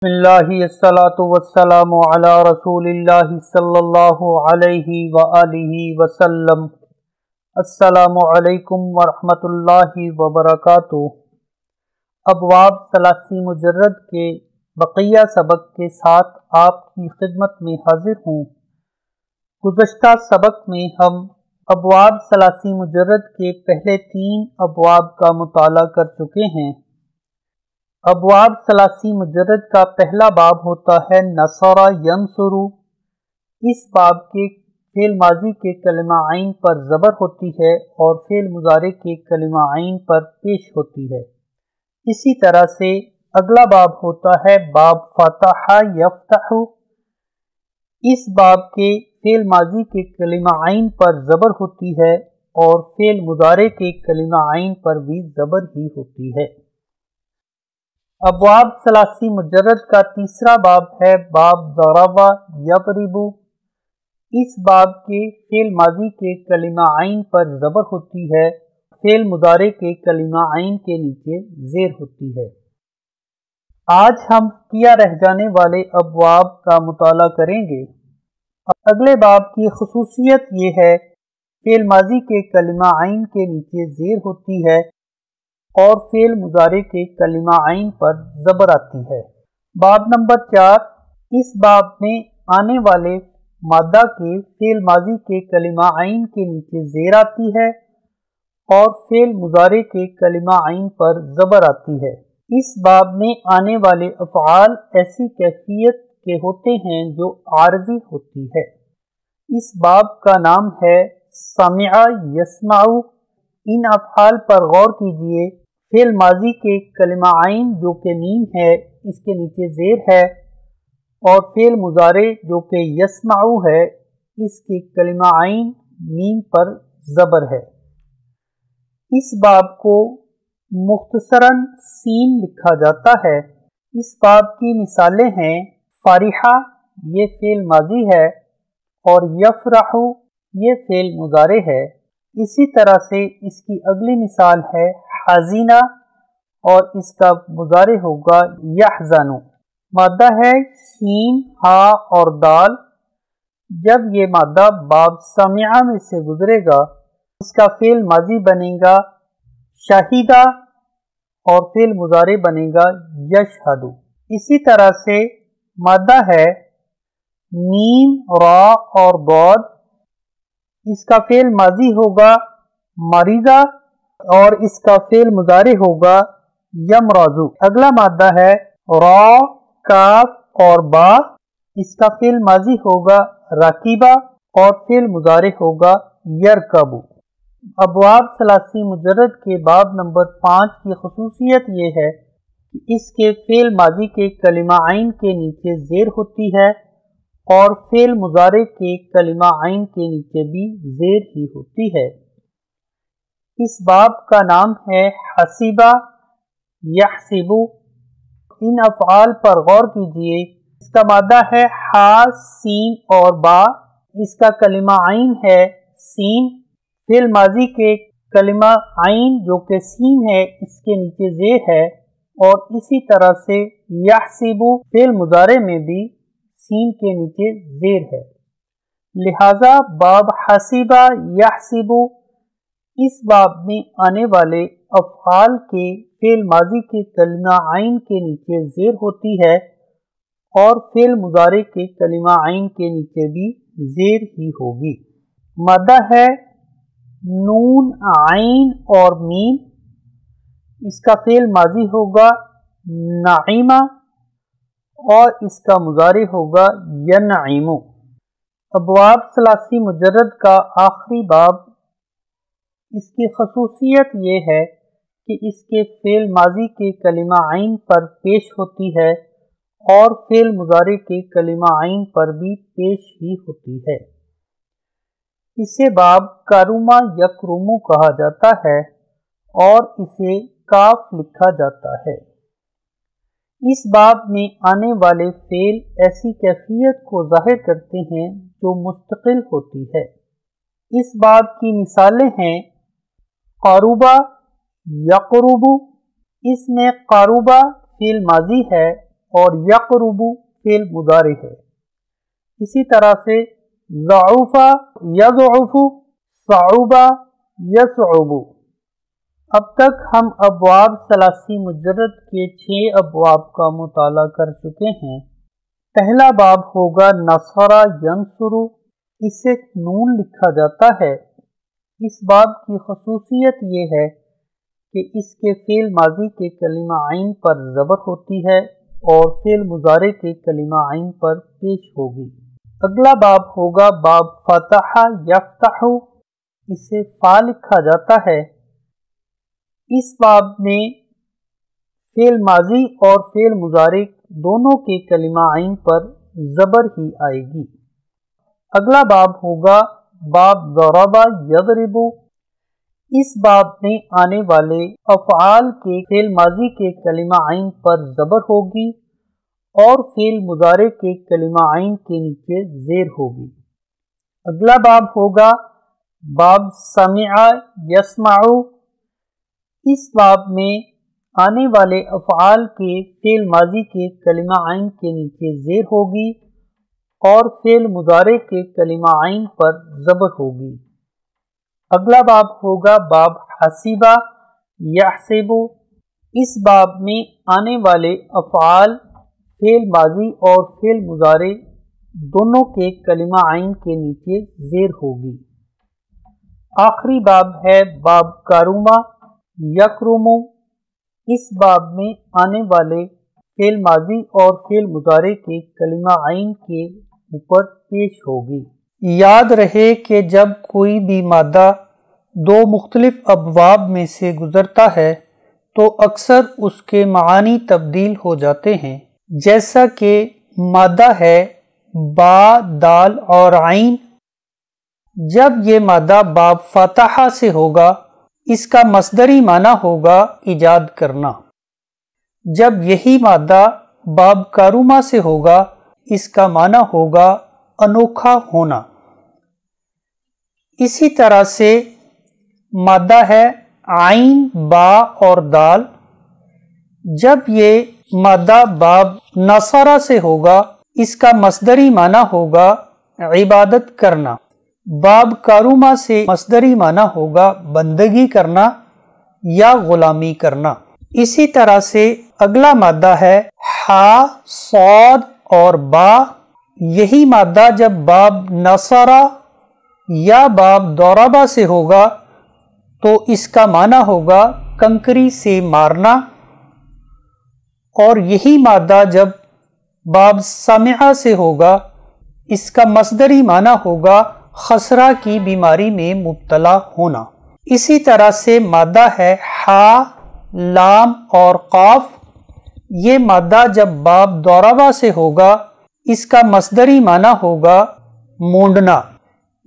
بسم اللہ الصلاۃ والسلام علی رسول اللہ صلی اللہ علیہ وآلہ وسلم۔ السلام علیکم ورحمۃ اللہ وبرکاتہ۔ ابواب 83 مجرد کے بقیہ سبق کے ساتھ آپ کی خدمت میں حاضر ہوں۔ گزشتہ سبق میں ہم ابواب 83 مجرد کے پہلے 3 ابواب کا مطالعہ کر چکے ہیں۔ ابواب 83 مجرد کا پہلا باب ہوتا ہے نصر ینصر۔ اس باب کے فعل ماضی کے کلمہ عین پر زبر ہوتی ہے اور فعل مضارع کے کلمہ عین پر پیش ہوتی ہے۔ اسی طرح سے اگلا باب ہوتا ہے باب فتح یفتح۔ اس باب کے فعل ماضی کے کلمہ عین پر زبر ہوتی ہے اور فعل مضارع کے کلمہ عین پر بھی زبر ہی ہوتی ہے۔ ابواب 83 مجرد کا تیسرا باب ہے باب ضرب یضرب۔ اس باب کے فعل ماضی کے کلمہ عین پر زبر ہوتی ہے، فعل مضارع کے کلمہ عین کے نیچے زیر ہوتی ہے۔ آج ہم کیا رہ جانے والے ابواب کا مطالعہ کریں گے۔ اگلے باب کی خصوصیت یہ ہے فعل ماضی کے کلمہ عین کے نیچے زیر ہوتی ہے اور فعل مضارع کے کلمہ عین پر زبر آتی ہے۔ باب نمبر 4، اس باب میں آنے والے مادہ کے فعل ماضی کے کلمہ عین کے نیچے زیر آتی ہے اور فعل مضارع کے کلمہ عین پر زبر آتی ہے۔ اس باب میں آنے والے افعال ایسی کیفیت کے ہوتے ہیں جو عارضی ہوتی ہے۔ اس باب کا نام ہے سمع یسمع۔ ان افعال پر غور کیجئے۔ فعل ماضی کے کلمہ عین جو کہ میم ہے اس کے نیچے زیر ہے اور فعل مضارع جو کہ یسمع ہے اس کے کلمہ عین میم پر زبر ہے۔ اس باب کو مختصراً سین لکھا جاتا ہے۔ اس باب کی مثالیں ہیں فرحہ، یہ فعل ماضی ہے، اور یفرح، یہ فعل مضارع ہے۔ اسی طرح سے اس کی اگلی مثال ہے حزینہ اور اس کا مضارع ہوگا یحزن۔ مادہ ہے شین، ہا اور دال۔ جب یہ مادہ باب سمع میں سے گزرے گا اس کا فعل ماضی بنے گا شہیدہ اور فعل مضارع بنے گا یشہد۔ اسی طرح سے مادہ ہے میم، را اور ضاد۔ اس کا فعل ماضی ہوگا مریضہ اور اس کا فعل مضارع ہوگا یمرض۔ اگلا مادہ ہے را، کاف اور با۔ اس کا فعل ماضی ہوگا راکبہ اور فعل مضارع ہوگا یرکب۔ ابواب 83 مجرد کے باب نمبر 5 کی خصوصیت یہ ہے کہ اس کے فعل ماضی کے کلمہ عین کے نیچے زیر ہوتی ہے اور فعل مضارع کے کلمہ عین کے نیچے بھی زیر ہی ہوتی ہے۔ اس باب کا نام ہے حسیبہ یحسب۔ ان افعال پر غور کیجئے۔ اس کا مادہ ہے ہا، سین اور با۔ اس کا کلمہ عین ہے سین۔ فعل ماضی کے کلمہ عین جو کہ سین ہے اس کے نیچے زیر ہے اور اسی طرح سے یحسب فعل مضارع میں بھی سین کے نیچے زیر ہے، لہذا باب حسیبہ یحسب اس باب میں آنے والے افعال کے فعل ماضی کے کلمہ عین کے نیچے زیر ہوتی ہے اور فعل مضارع کے کلمہ عین کے نیچے بھی زیر ہی ہوگی۔ مادہ ہے نون، عین اور میم۔ اس کا فعل ماضی ہوگا نعیمہ اور اس کا مضارع ہوگا ینعم۔ ابواب 83 مجرد کا آخری باب، اس کی خصوصیت یہ ہے کہ اس کے فعل ماضی کے کلمہ عین پر پیش ہوتی ہے اور فعل مضارع کے کلمہ عین پر بھی پیش ہی ہوتی ہے۔ اسے باب کرما یکرم کہا جاتا ہے اور اسے کاف لکھا جاتا ہے۔ اس باب میں آنے والے فعل ایسی کیفیت کو ظاہر کرتے ہیں جو مستقل ہوتی ہے۔ اس باب کی مثالیں ہیں قربہ، یقرب۔ اس میں قربہ فعل ماضی ہے اور یقربو فعل مضارع ہے۔ اسی طرح سے ضعف یضعف، صعب یصعب۔ اب تک ہم ابواب ثلاثی مجرد کے 6 ابواب کا مطالعہ کر چکے ہیں۔ پہلا باب ہوگا نصر ینصر، اسے نون لکھا جاتا ہے۔ اس باب کی خصوصیت یہ ہے کہ اس کے فعل ماضی کے کلمہ عین پر زبر ہوتی ہے اور فعل مضارع کے کلمہ عین پر پیش ہوگی۔ اگلا باب ہوگا باب فتح یفتح، اسے فا لکھا جاتا ہے۔ اس باب میں فعل ماضی اور فعل مضارع دونوں کے کلمہ عین پر زبر ہی آئے گی۔ اگلا باب ہوگا باب ضرب یضرب، اس باب میں آنے والے افعال کے فعل ماضی کے کلمہ عین پر زبر ہوگی اور فعل مضارع کے کلمہ عین کے نیچے زیر ہوگی۔ اگلا باب ہوگا باب سمع یسمع، اس باب میں آنے والے افعال کے فعل ماضی کے کلمہ عین کے نیچے زیر ہوگی اور فعل مضارع کے کلمہ عین پر زبر ہوگی۔ اگلا باب ہوگا باب حسیبہ یحسب، اس باب میں آنے والے افعال فعل ماضی اور فعل مضارع دونوں کے کلمہ عین کے نیچے زیر ہوگی۔ آخری باب ہے باب کرما یکرم، اس باب میں آنے والے فعل ماضی اور فعل مضارع کے کلمہ عین کے اوپر پیش ہوگی۔ یاد رہے کہ جب کوئی بھی مادہ 2 مختلف ابواب میں سے گزرتا ہے تو اکثر اس کے معانی تبدیل ہو جاتے ہیں، جیسا کہ مادہ ہے با دال اور عین۔ جب یہ مادہ باب فتح سے ہوگا اس کا مصدری معنی ہوگا ایجاد کرنا، جب یہی مادہ باب کارما سے ہوگا اس کا معنی ہوگا انوکھا ہونا۔ اسی طرح سے مادہ ہے عین با اور دال، جب یہ مادہ باب نصرہ سے ہوگا اس کا مصدری معنی ہوگا عبادت کرنا، باب کارما سے مصدری معنی ہوگا بندگی کرنا یا غلامی کرنا۔ اسی طرح سے اگلا مادہ ہے ہا صاد اور با، یہی مادہ جب باب نصرہ یا باب ضربہ سے ہوگا تو اس کا معنی ہوگا کنکری سے مارنا، اور یہی مادہ جب باب سمع سے ہوگا اس کا مصدری معنی ہوگا خسرہ کی بیماری میں مبتلا ہونا۔ اسی طرح سے مادہ ہے ہا لام اور قاف، یہ مادہ جب باب ضربہ سے ہوگا اس کا مصدری معنی ہوگا مونڈنا،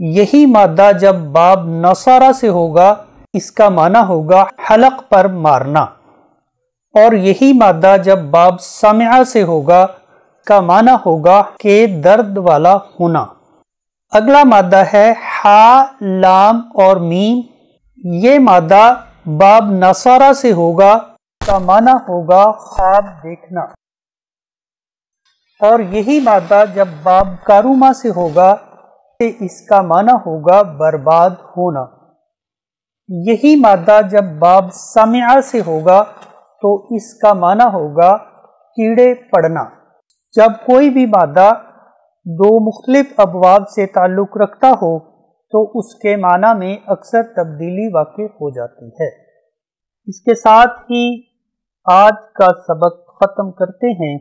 یہی مادہ جب باب نصرہ سے ہوگا اس کا معنی ہوگا حلق پر مارنا، اور یہی مادہ جب باب سمع سے ہوگا کا معنی ہوگا کہ درد والا ہونا۔ اگلا مادہ ہے ہا لام اور میم، یہ مادہ باب نصرہ سے ہوگا کا معنی ہوگا خواب دیکھنا، اور یہی مادہ جب باب کارما سے ہوگا اس کا معنی ہوگا برباد ہونا۔ یہی مادہ جب باب سمع سے ہوگا تو اس کا معنی ہوگا کیڑے پڑنا۔ جب کوئی بھی مادہ 2 مختلف ابواب سے تعلق رکھتا ہو تو اس کے معنی میں اکثر تبدیلی واقع ہو جاتی ہے۔ اس کے ساتھ ہی آج کا سبق ختم کرتے ہیں۔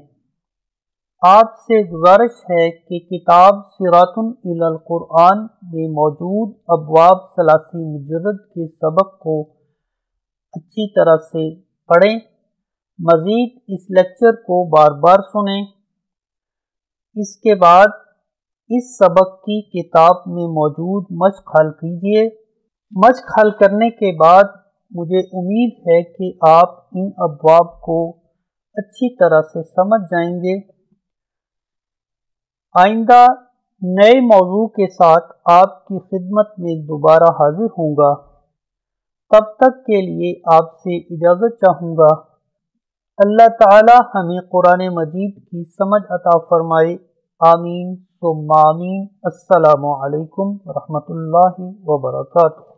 آپ سے گزارش ہے کہ کتاب صراط الی القرآن میں موجود ابواب ثلاثی مجرد کے سبق کو اچھی طرح سے پڑھیں، مزید اس لیکچر کو بار بار سنیں۔ اس کے بعد اس سبق کی کتاب میں موجود مشق حل کیجیے۔ مشق حل کرنے کے بعد مجھے امید ہے کہ آپ ان ابواب کو اچھی طرح سے سمجھ جائیں گے۔ آئندہ نئے موضوع کے ساتھ آپ کی خدمت میں دوبارہ حاضر ہوں گا۔ تب تک کے لیے آپ سے اجازت چاہوں گا۔ اللہ تعالی ہمیں قرآن مجید کی سمجھ عطا فرمائے، آمین ثم آمین۔ السلام علیکم ورحمۃ اللہ وبرکاتہ۔